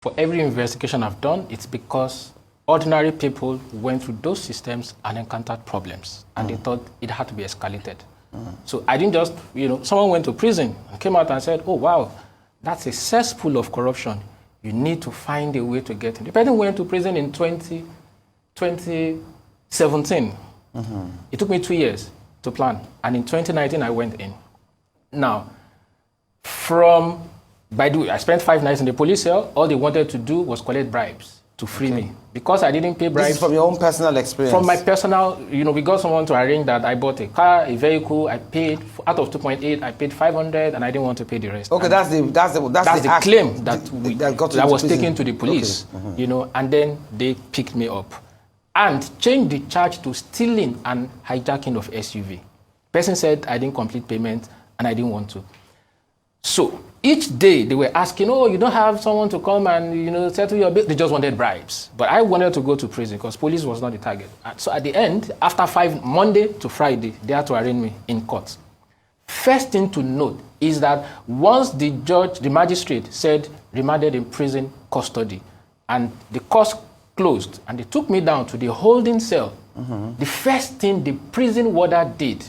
For every investigation I've done, it's because ordinary people went through those systems and encountered problems, and they thought it had to be escalated. So I didn't just, someone went to prison and came out and said, oh, wow, that's a cesspool of corruption. You need to find a way to get in. The person went to prison in 2017. It took me 2 years to plan, and in 2019, I went in. Now, I spent 5 nights in the police cell. All they wanted to do was collect bribes to free me. Because I didn't pay bribes. This is from your own personal experience? From my personal, we got someone to arrange that. I bought a car, a vehicle. I paid, out of 2.8, I paid 500, and I didn't want to pay the rest. Okay, that's the claim that was taken to the police, okay. And then they picked me up and changed the charge to stealing and hijacking of SUV. Person said I didn't complete payment, and I didn't want to. So each day they were asking, oh, you don't have someone to come and settle your bill. They just wanted bribes. But I wanted to go to prison because police was not the target. And so at the end, after Monday to Friday, they had to arraign me in court. First thing to note is that once the magistrate said remanded in prison custody, and the court closed, and they took me down to the holding cell, the first thing the prison warder did,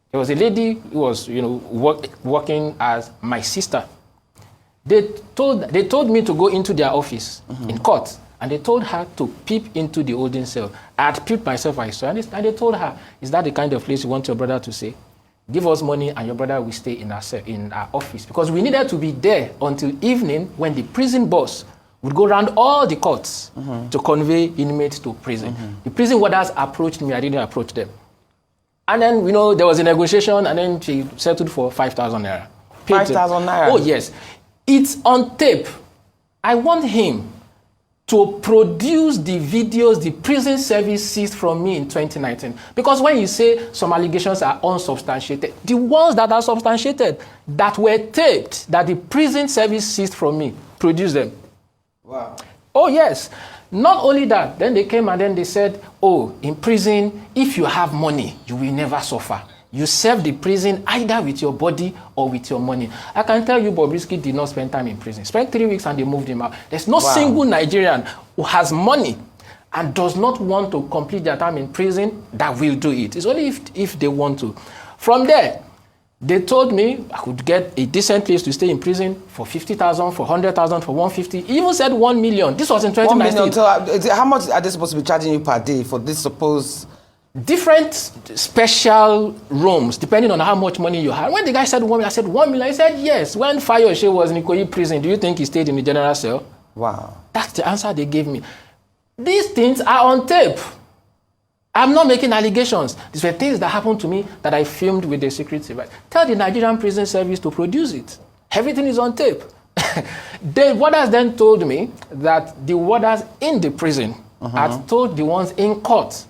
there was a lady who was, working as my sister. They told me to go into their office in court, and they told her to peep into the holding cell. I had peeped myself, I saw, and they told her, is that the kind of place you want your brother to stay? Give us money, and your brother will stay in our office. Because we needed to be there until evening when the prison boss would go around all the courts to convey inmates to prison. The prison warders approached me, I didn't approach them. And then, there was a negotiation, and then she settled for 5,000 naira. 5,000 naira? Oh, yes. It's on tape. I want him to produce the videos the prison service seized from me in 2019. Because when you say some allegations are unsubstantiated, the ones that are substantiated, that were taped, that the prison service seized from me, produce them. Wow. Oh, yes. Not only that, then they came and then they said, oh, in prison, if you have money, you will never suffer. You serve the prison either with your body or with your money. I can tell you Bobrisky did not spend time in prison. Spent 3 weeks and they moved him out. There's no single Nigerian who has money and does not want to complete their time in prison that will do it. It's only if they want to. From there, they told me I could get a decent place to stay in prison for 50,000, for 100,000, for 150. He even said 1 million. This was in 2019. 1 million. So how much are they supposed to be charging you per day for this supposed? Different special rooms, depending on how much money you have. When the guy said 1 million, I said 1 million. He said yes. When Fisayo was in Ikoyi prison, do you think he stayed in the general cell? Wow. That's the answer they gave me. These things are on tape. I'm not making allegations. These were things that happened to me that I filmed with the secret service. Tell the Nigerian prison service to produce it. Everything is on tape. The warders then told me that the warders in the prison had told the ones in court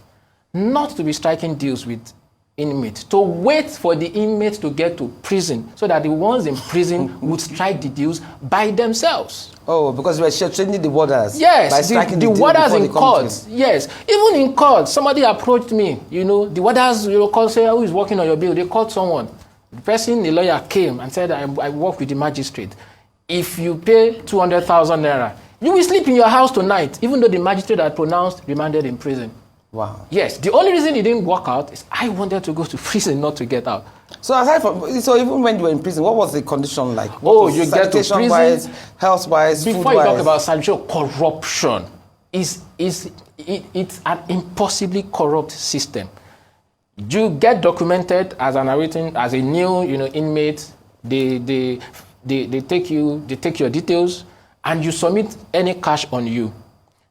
not to be striking deals with inmates, to wait for the inmates to get to prison so that the ones in prison would strike the deals by themselves. Oh, because we were changing the warders. Yes, by striking the warders in court. Yes, even in court, somebody approached me. The warders, call, say, who is working on your bill? They called someone. The person, the lawyer, came and said, I work with the magistrate. If you pay 200,000 naira, you will sleep in your house tonight, even though the magistrate had pronounced remanded in prison. Wow. Yes, the only reason it didn't work out is I wanted to go to prison, not to get out. So even when you were in prison, what was the condition like? You get to prison, health-wise, before you talk about sanitation, corruption it's an impossibly corrupt system. You get documented as a new inmate. They take your details and you submit any cash on you.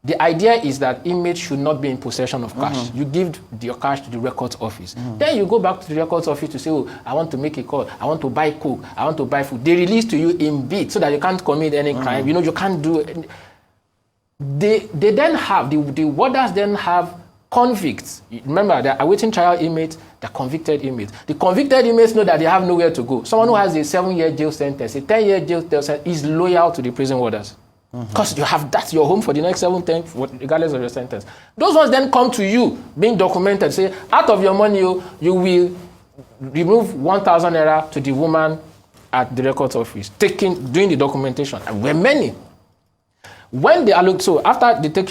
The idea is that inmates should not be in possession of cash. You give your cash to the records office. Then you go back to the records office to say, oh, I want to make a call. I want to buy coke. I want to buy food. They release to you in bits so that you can't commit any crime. You can't do it. They then have, the warders then have convicts. Remember, they're awaiting trial inmates, they're convicted inmates. The convicted inmates know that they have nowhere to go. Someone who has a 7-year jail sentence, a 10-year jail sentence is loyal to the prison warders. Because that's your home for the next 7, 10, regardless of your sentence. Those ones then come to you, being documented, say, out of your money, you will remove 1,000 naira to the woman at the records office, doing the documentation. And we're many. When they allocate, so after they take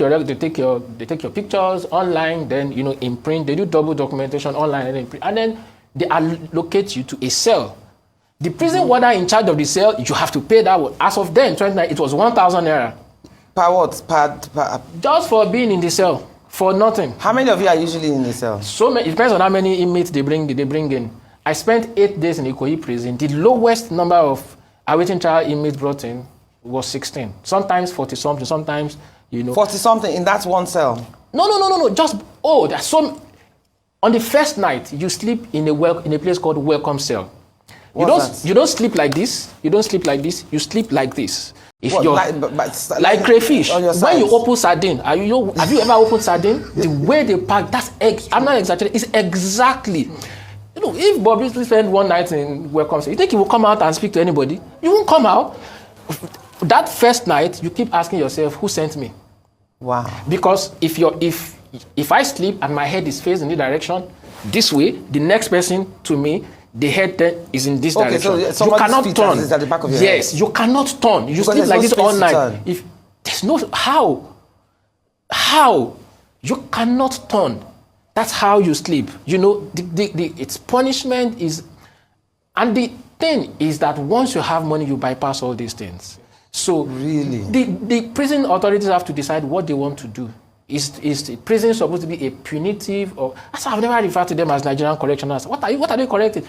your pictures online, then in print, they do double documentation online and in print, and then they allocate you to a cell. The prison warden in charge of the cell, you have to pay that one. As of then, 29, it was 1,000 naira. Per what? Per just for being in the cell, for nothing. How many of you are usually in the cell? So many, it depends on how many inmates they bring in. I spent 8 days in Ikoyi prison. The lowest number of awaiting trial inmates brought in was 16. Sometimes 40 something, sometimes 40 something in that one cell. No. Just there's some. On the first night, you sleep in a place called welcome cell. You don't sleep like this. You don't sleep like this. You sleep like this. If what, you're like crayfish, when you open sardine, have you ever opened sardine? The way they pack, I'm not exaggerating. It's exactly. If Bobby spent one night in welcome cell, you think he will come out and speak to anybody? You won't come out. That first night, you keep asking yourself, who sent me? Wow. Because if I sleep and my head is facing the direction this way, the next person to me, the head then is in this direction. So you cannot turn. Is at the back of your yes, head. you cannot turn. You sleep like this all night. If there's no how you cannot turn. That's how you sleep. Its punishment is, and the thing is that once you have money, you bypass all these things. So really, the prison authorities have to decide what they want to do. Is the prison supposed to be a punitive, or I've never referred to them as Nigerian correctionals? What are they correcting?